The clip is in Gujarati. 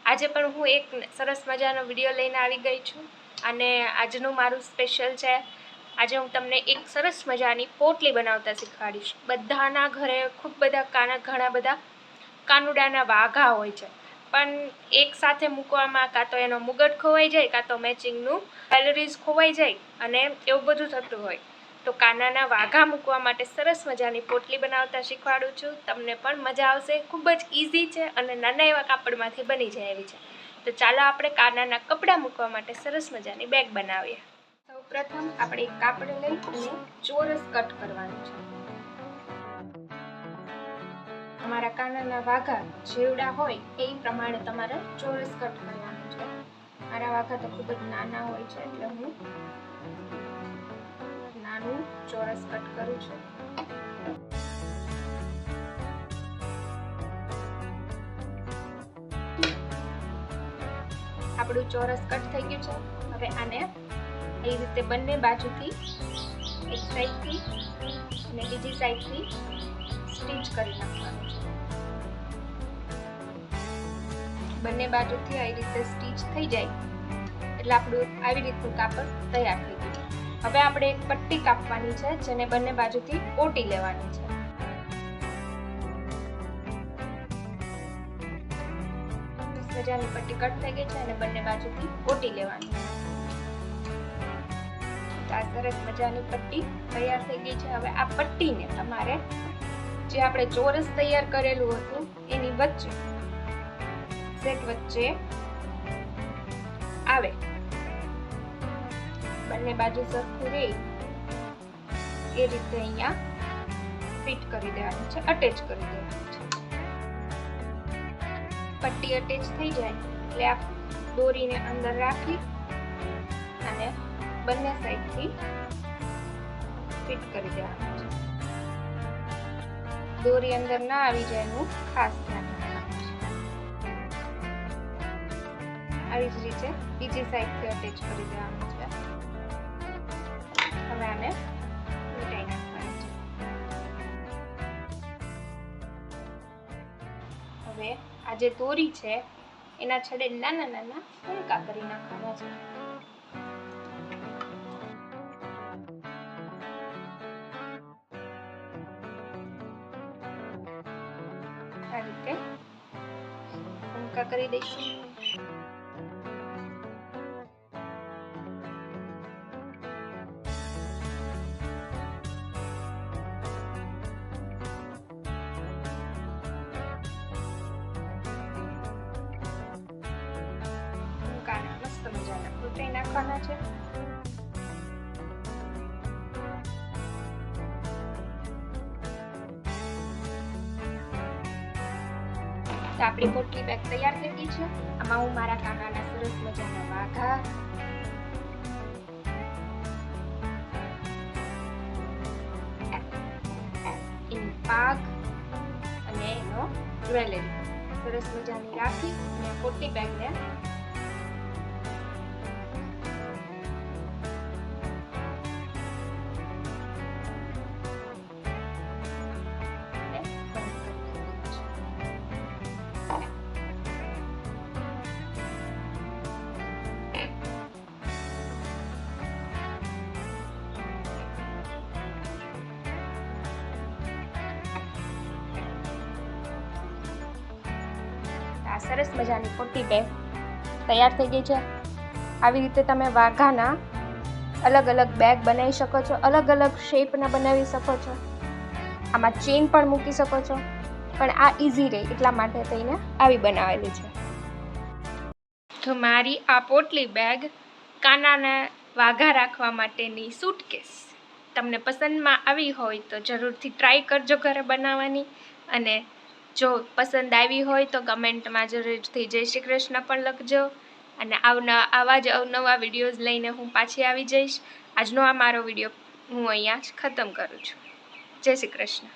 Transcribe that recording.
આજે પણ હું એક સરસ મજાનો વિડીયો લઈને આવી ગઈ છું અને આજનું મારું સ્પેશિયલ છે. આજે હું તમને એક સરસ મજાની પોટલી બનાવતા શીખવાડીશ. બધાના ઘરે ખૂબ બધા ઘણા બધા કાનુડાના વાઘા હોય છે, પણ એક સાથે મૂકવામાં કાં તો એનો મુગટ ખોવાઈ જાય, કાં તો મેચિંગનું કેલરીઝ ખોવાઈ જાય અને એવું બધું થતું હોય. તો કાનાના વાઘા મૂકવા માટે સરસ મજાની પોટલી બનાવતા શીખવાડું છું. તમને પણ મજા આવશે. ખૂબ જ ઇઝી છે અને નાના એવા કાપડમાંથી બની જાય એવી છે. તો ચાલો આપણે કાનાના કપડાં મૂકવા માટે સરસ મજાની બેગ બનાવીએ. સૌપ્રથમ આપણે એક કાપડ લઈ અને ચોરસ કટ કરવાનું છે. તમારા કાનાના વાઘા જેવડા હોય એ પ્રમાણે તમારે ચોરસ કટ કરવાનું છે. મારા વાઘા તો ખૂબ જ નાના હોય છે એટલે હું નાનું ચોરસ કટ કરું છું. આપણું ચોરસ કટ થઈ ગયું છે. હવે આને એ રીતે બંને બાજુથી એક સાઈડથી અને બીજી સાઈડથી સ્ટીચ કરી નાખવાનું છે. બંને બાજુથી આવી રીતે સ્ટીચ થઈ જાય એટલે આપણું આવી રીતનું કાપડ તૈયાર થઈ ગયું. હવે આપણે એક પટ્ટી કાપવાની છે જેને બંને બાજુથી ઓટી લેવાની છે. મજાની પટ્ટી કટ થઈ ગઈ છે અને બંને બાજુથી ઓટી લેવાની છે. આ સરસ મજાની પટ્ટી તૈયાર થઈ ગઈ છે. હવે આ પટ્ટીને તમારે જે આપણે ચોરસ તૈયાર કરેલું હતું એની વચ્ચે આવે બંને બાજુ સરખું રહે એ રીતે અહીંયા ફિટ કરી દેવાનું છે, અટેચ કરી દેવાનું છે. પટ્ટી અટેચ થઈ જાય એટલે આ દોરીને અંદર રાખી અને બંને સાઈડથી ફિટ કરી દેવાનું છે. દોરી અંદર ના આવી જાય એનું ખાસ ધ્યાન રાખવાનું છે. આવી જ રીતે બીજી સાઈડથી અટેચ કરી દેવાનું છે. હવે આને વીંટાઈ નાખવાનું છે. હવે આ જે દોરી છે એના છેડે નાના નાના ટૂંકા કરી નાખવાના છે. આ રીતે ટૂંકા કરી દઈશું. મસ્ત મજાના વીંટાઈ નાખવાના છે. આપણી પોટલી બેગ તૈયાર થઈ ગઈ છે. આમાં હું મારા કાનાના સરસ મજાના વાઘા, એની પાગ અને એનો જ્વેલરી સરસ મજાની રાખી અને પોટલી બેગને સરસ મજાની પોટલી બેગ તૈયાર થઈ ગઈ છે. આવી રીતે તમે વાઘાના અલગ અલગ બેગ બનાવી શકો છો, અલગ અલગ શેપના બનાવી શકો છો. આમાં ચેન પણ મૂકી શકો છો, પણ આ ઇઝી રહે એટલા માટે થઈને આવી બનાવેલી છે. તો મારી આ પોટલી બેગ કાનાના વાઘા રાખવા માટેની સૂટકેસ તમને પસંદમાં આવી હોય તો જરૂરથી ટ્રાય કરજો ઘરે બનાવવાની. અને જો પસંદ આવી હોય તો કમેન્ટમાં જરૂરથી જય શ્રી કૃષ્ણ પણ લખજો. અને આવા જ અવનવા વિડીયોઝ લઈને હું પાછી આવી જઈશ. આજનો આ મારો વિડીયો હું અહીંયા જ ખતમ કરું છું. જય શ્રી કૃષ્ણ.